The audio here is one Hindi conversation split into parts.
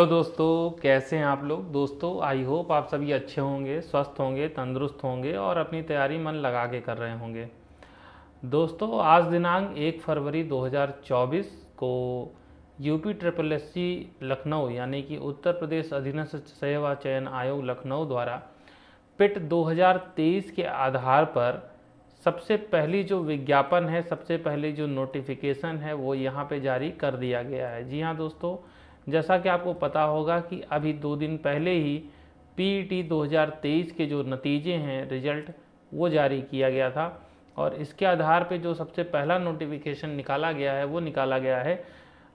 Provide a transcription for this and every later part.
तो दोस्तों कैसे हैं आप लोग। दोस्तों आई होप आप सभी अच्छे होंगे, स्वस्थ होंगे, तंदुरुस्त होंगे और अपनी तैयारी मन लगा के कर रहे होंगे। दोस्तों आज दिनांक 1 फरवरी 2024 को यूपी ट्रिपल एससी लखनऊ यानी कि उत्तर प्रदेश अधीनस्थ सेवा चयन आयोग लखनऊ द्वारा पिट 2023 के आधार पर सबसे पहली जो विज्ञापन है, सबसे पहली जो नोटिफिकेशन है वो यहाँ पे जारी कर दिया गया है। जी हाँ दोस्तों, जैसा कि आपको पता होगा कि अभी 2 दिन पहले ही पीईटी 2023 के जो नतीजे हैं, रिजल्ट, वो जारी किया गया था और इसके आधार पे जो सबसे पहला नोटिफिकेशन निकाला गया है वो निकाला गया है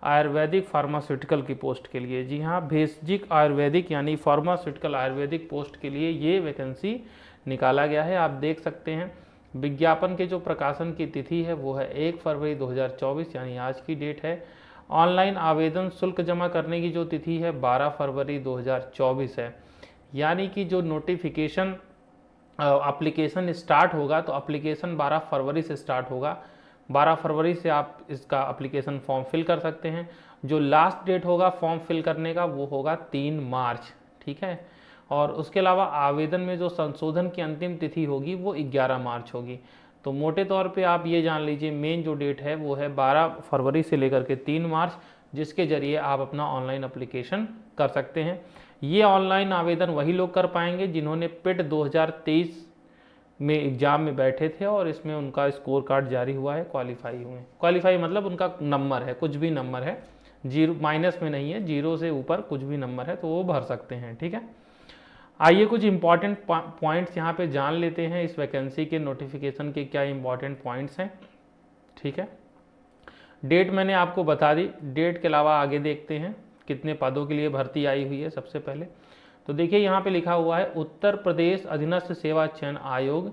आयुर्वेदिक फार्मास्यूटिकल की पोस्ट के लिए। जी हाँ, भेषजिक आयुर्वेदिक यानी फार्मास्यूटिकल आयुर्वेदिक पोस्ट के लिए ये वैकेंसी निकाला गया है। आप देख सकते हैं विज्ञापन के जो प्रकाशन की तिथि है वो है 1 फरवरी 2024 यानी आज की डेट है। ऑनलाइन आवेदन शुल्क जमा करने की जो तिथि है 12 फरवरी 2024 है। यानी कि जो नोटिफिकेशन एप्लीकेशन स्टार्ट होगा तो एप्लीकेशन 12 फरवरी से स्टार्ट होगा। 12 फरवरी से आप इसका एप्लीकेशन फॉर्म फिल कर सकते हैं। जो लास्ट डेट होगा फॉर्म फिल करने का वो होगा 3 मार्च, ठीक है। और उसके अलावा आवेदन में जो संशोधन की अंतिम तिथि होगी वो 11 मार्च होगी। तो मोटे तौर पे आप ये जान लीजिए मेन जो डेट है वो है 12 फरवरी से लेकर के 3 मार्च, जिसके जरिए आप अपना ऑनलाइन एप्लीकेशन कर सकते हैं। ये ऑनलाइन आवेदन वही लोग कर पाएंगे जिन्होंने पिट 2023 में एग्ज़ाम में बैठे थे और इसमें उनका स्कोर कार्ड जारी हुआ है, क्वालिफाई हुए। क्वालिफाई मतलब उनका नंबर है, कुछ भी नंबर है, जीरो माइनस में नहीं है, जीरो से ऊपर कुछ भी नंबर है तो वो भर सकते हैं, ठीक है। आइए कुछ इंपॉर्टेंट पॉइंट्स यहाँ पे जान लेते हैं इस वैकेंसी के नोटिफिकेशन के क्या इंपॉर्टेंट पॉइंट्स हैं, ठीक है। डेट मैंने आपको बता दी, डेट के अलावा आगे देखते हैं कितने पदों के लिए भर्ती आई हुई है। सबसे पहले तो देखिए यहाँ पे लिखा हुआ है उत्तर प्रदेश अधीनस्थ सेवा चयन आयोग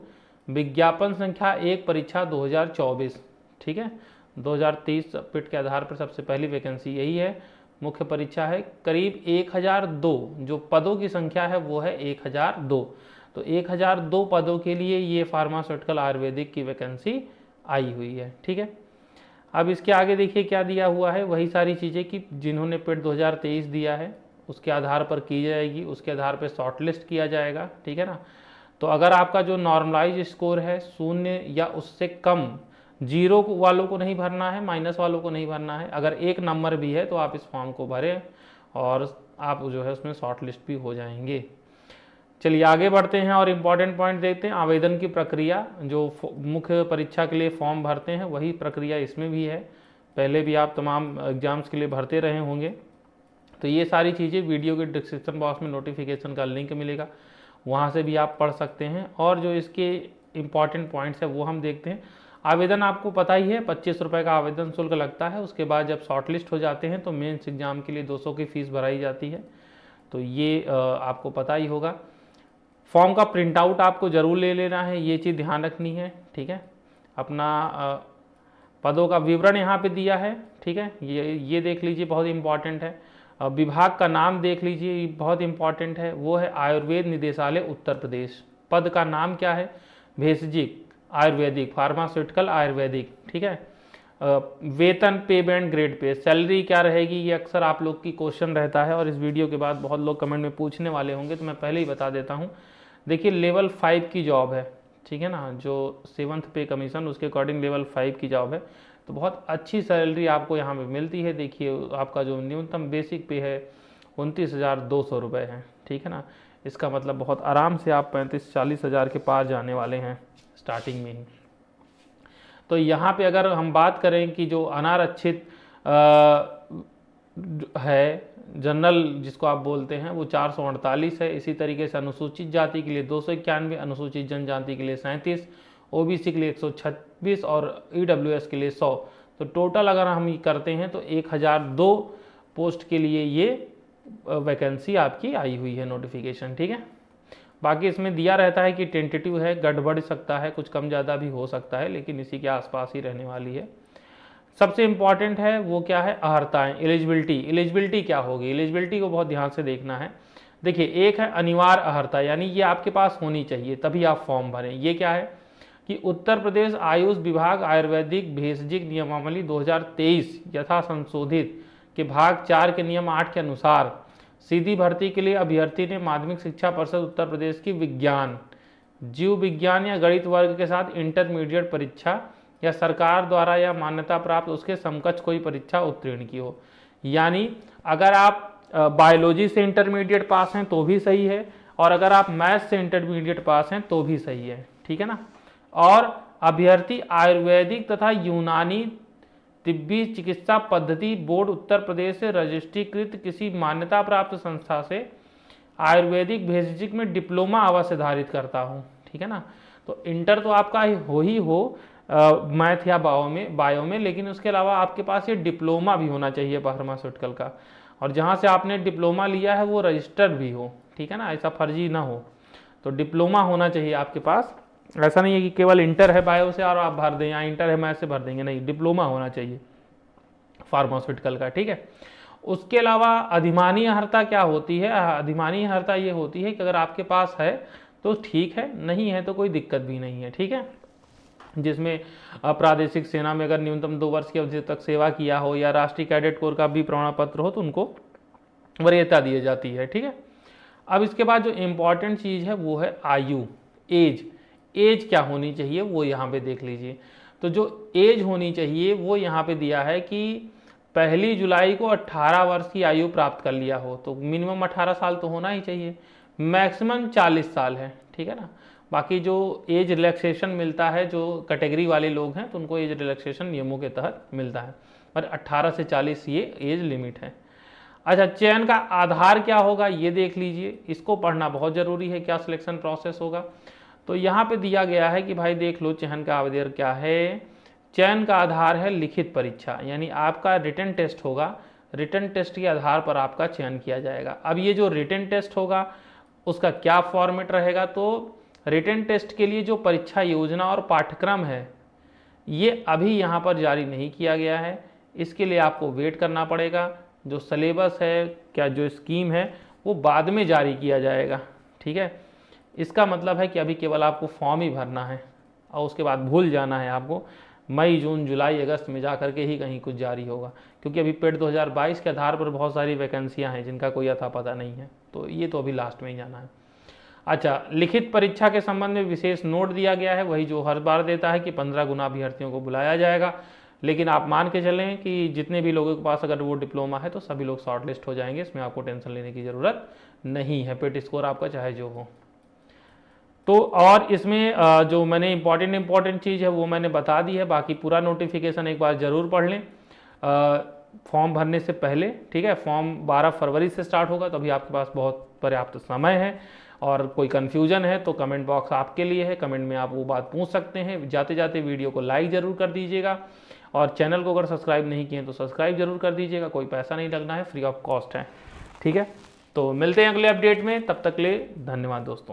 विज्ञापन संख्या 1 परीक्षा 2024, ठीक है। 2023 पिट के आधार पर सबसे पहली वैकेंसी यही है। मुख्य परीक्षा है करीब 1002, जो पदों की संख्या है वो है 1002। तो 1002 पदों के लिए ये फार्मास्यूटिकल आयुर्वेदिक की वैकेंसी आई हुई है, ठीक है। अब इसके आगे देखिए क्या दिया हुआ है, वही सारी चीज़ें कि जिन्होंने पिट 2023 दिया है उसके आधार पर की जाएगी, उसके आधार पर शॉर्टलिस्ट किया जाएगा, ठीक है ना। तो अगर आपका जो नॉर्मलाइज स्कोर है 0 या उससे कम, जीरो वालों को नहीं भरना है, माइनस वालों को नहीं भरना है, अगर एक नंबर भी है तो आप इस फॉर्म को भरें और आप जो है उसमें शॉर्ट लिस्ट भी हो जाएंगे। चलिए आगे बढ़ते हैं और इम्पॉर्टेंट पॉइंट देखते हैं। आवेदन की प्रक्रिया, जो मुख्य परीक्षा के लिए फॉर्म भरते हैं वही प्रक्रिया इसमें भी है। पहले भी आप तमाम एग्जाम्स के लिए भरते रहे होंगे, तो ये सारी चीज़ें वीडियो के डिस्क्रिप्शन बॉक्स में नोटिफिकेशन का लिंक मिलेगा, वहाँ से भी आप पढ़ सकते हैं। और जो इसके इम्पॉर्टेंट पॉइंट्स है वो हम देखते हैं। आवेदन आपको पता ही है 25 रुपये का आवेदन शुल्क लगता है। उसके बाद जब शॉर्टलिस्ट हो जाते हैं तो मेंस एग्जाम के लिए 200 की फ़ीस भराई जाती है, तो ये आपको पता ही होगा। फॉर्म का प्रिंट आउट आपको ज़रूर ले लेना है, ये चीज़ ध्यान रखनी है, ठीक है। अपना पदों का विवरण यहाँ पे दिया है, ठीक है, ये देख लीजिए, बहुत इंपॉर्टेंट है। विभाग का नाम देख लीजिए, बहुत इंपॉर्टेंट है, वो है आयुर्वेद निदेशालय उत्तर प्रदेश। पद का नाम क्या है, भेषजिक आयुर्वेदिक, फार्मास्यूटिकल आयुर्वेदिक, ठीक है। वेतन, पे बैंड, ग्रेड पे, सैलरी क्या रहेगी, ये अक्सर आप लोग की क्वेश्चन रहता है और इस वीडियो के बाद बहुत लोग कमेंट में पूछने वाले होंगे, तो मैं पहले ही बता देता हूँ। देखिए लेवल 5 की जॉब है, ठीक है ना, जो 7th पे कमीशन उसके अकॉर्डिंग लेवल 5 की जॉब है, तो बहुत अच्छी सैलरी आपको यहाँ पे मिलती है। देखिए आपका जो न्यूनतम बेसिक पे है 29,200 रुपये है, ठीक है ना। इसका मतलब बहुत आराम से आप 35-40 हज़ार के पार जाने वाले हैं स्टार्टिंग में ही। तो यहाँ पे अगर हम बात करें कि जो अनारक्षित है, जनरल जिसको आप बोलते हैं, वो 448 है। इसी तरीके से अनुसूचित जाति के लिए 291, अनुसूचित जनजाति के लिए 37, ओबीसी के लिए 126 और ईडब्ल्यूएस के लिए 100। तो टोटल अगर हम करते हैं तो 1002 पोस्ट के लिए ये वैकेंसी आपकी आई हुई है नोटिफिकेशन, ठीक है। बाकी इसमें दिया रहता है कि टेंटेटिव है, गड़बड़ सकता है, कुछ कम ज़्यादा भी हो सकता है, लेकिन इसी के आसपास ही रहने वाली है। सबसे इंपॉर्टेंट है वो क्या है, अर्हताएँ, एलिजिबिलिटी। एलिजिबिलिटी क्या होगी, एलिजिबिलिटी को बहुत ध्यान से देखना है। देखिए एक है अनिवार्य अर्हता, यानी ये आपके पास होनी चाहिए तभी आप फॉर्म भरें। ये क्या है कि उत्तर प्रदेश आयुष विभाग आयुर्वेदिक भेषजिक नियमावली 2023 यथा संशोधित के भाग 4 के नियम 8 के अनुसार सीधी भर्ती के लिए अभ्यर्थी ने माध्यमिक शिक्षा परिषद उत्तर प्रदेश की विज्ञान, जीव विज्ञान या गणित वर्ग के साथ इंटरमीडिएट परीक्षा या सरकार द्वारा या मान्यता प्राप्त उसके समकक्ष कोई परीक्षा उत्तीर्ण की हो। यानी अगर आप बायोलॉजी से इंटरमीडिएट पास हैं तो भी सही है, और अगर आप मैथ्स से इंटरमीडिएट पास हैं तो भी सही है, ठीक है ना। और अभ्यर्थी आयुर्वेदिक तथा यूनानी तिब्बी चिकित्सा पद्धति बोर्ड उत्तर प्रदेश से रजिस्ट्रीकृत किसी मान्यता प्राप्त संस्था से आयुर्वेदिक भेषजिक में डिप्लोमा अवश्य धारित करता हूँ, ठीक है ना। तो इंटर तो आपका ही हो मैथ या बायो में, लेकिन उसके अलावा आपके पास ये डिप्लोमा भी होना चाहिए फार्मास्यूटिकल का, और जहाँ से आपने डिप्लोमा लिया है वो रजिस्टर्ड भी हो, ठीक है ना, ऐसा फर्जी ना हो। तो डिप्लोमा होना चाहिए आपके पास, ऐसा नहीं है कि केवल इंटर है बायो से और आप भर दें, या इंटर है मैथ से भर देंगे, नहीं, डिप्लोमा होना चाहिए फार्मास्यूटिकल का, ठीक है। उसके अलावा अधिमानी अर्हता क्या होती है? अधिमानी अर्हता ये होती है कि अगर आपके पास है तो ठीक है, नहीं है तो कोई दिक्कत भी नहीं है, ठीक है। जिसमें प्रादेशिक सेना में अगर न्यूनतम 2 वर्ष की अवधि तक सेवा किया हो या राष्ट्रीय कैडेट कोर का भी प्रमाण पत्र हो तो उनको वरीयता दी जाती है, ठीक है। अब इसके बाद जो इम्पॉर्टेंट चीज़ है वो है आयु, एज क्या होनी चाहिए वो यहाँ पे देख लीजिए। तो जो एज होनी चाहिए वो यहाँ पे दिया है कि 1 जुलाई को 18 वर्ष की आयु प्राप्त कर लिया हो, तो मिनिमम 18 साल तो होना ही चाहिए, मैक्सिमम 40 साल है, ठीक है ना। बाकी जो एज रिलैक्सेशन मिलता है, जो कैटेगरी वाले लोग हैं तो उनको एज रिलैक्सेशन नियमों के तहत मिलता है, पर 18 से 40 ये एज लिमिट है। अच्छा, चयन का आधार क्या होगा ये देख लीजिए, इसको पढ़ना बहुत ज़रूरी है, क्या सिलेक्शन प्रोसेस होगा। तो यहाँ पे दिया गया है कि भाई देख लो चयन का आधार क्या है। चयन का आधार है लिखित परीक्षा, यानी आपका रिटन टेस्ट होगा, रिटन टेस्ट के आधार पर आपका चयन किया जाएगा। अब ये जो रिटन टेस्ट होगा उसका क्या फॉर्मेट रहेगा, तो रिटन टेस्ट के लिए जो परीक्षा योजना और पाठ्यक्रम है ये अभी यहाँ पर जारी नहीं किया गया है, इसके लिए आपको वेट करना पड़ेगा। जो सिलेबस है, क्या जो स्कीम है वो बाद में जारी किया जाएगा, ठीक है। इसका मतलब है कि अभी केवल आपको फॉर्म ही भरना है और उसके बाद भूल जाना है आपको, मई जून जुलाई अगस्त में जा करके ही कहीं कुछ जारी होगा, क्योंकि अभी पेड 2022 के आधार पर बहुत सारी वैकेंसियां हैं जिनका कोई अता पता नहीं है, तो ये तो अभी लास्ट में ही जाना है। अच्छा, लिखित परीक्षा के संबंध में विशेष नोट दिया गया है, वही जो हर बार देता है कि 15 गुना अभ्यर्थियों को बुलाया जाएगा, लेकिन आप मान के चलें कि जितने भी लोगों के पास अगर वो डिप्लोमा है तो सभी लोग शॉर्ट लिस्ट हो जाएंगे, इसमें आपको टेंशन लेने की ज़रूरत नहीं है, पेट स्कोर आपका चाहे जो हो। तो और इसमें जो मैंने इम्पॉर्टेंट चीज़ है वो मैंने बता दी है, बाकी पूरा नोटिफिकेशन एक बार ज़रूर पढ़ लें फॉर्म भरने से पहले, ठीक है। फॉर्म 12 फरवरी से स्टार्ट होगा, तो अभी आपके पास बहुत पर्याप्त समय है, और कोई कन्फ्यूजन है तो कमेंट बॉक्स आपके लिए है, कमेंट में आप वो बात पूछ सकते हैं। जाते जाते वीडियो को लाइक ज़रूर कर दीजिएगा, और चैनल को अगर सब्सक्राइब नहीं किए तो सब्सक्राइब जरूर कर दीजिएगा, कोई पैसा नहीं लगना है, फ्री ऑफ कॉस्ट है, ठीक है। तो मिलते हैं अगले अपडेट में, तब तक के लिए धन्यवाद दोस्तों।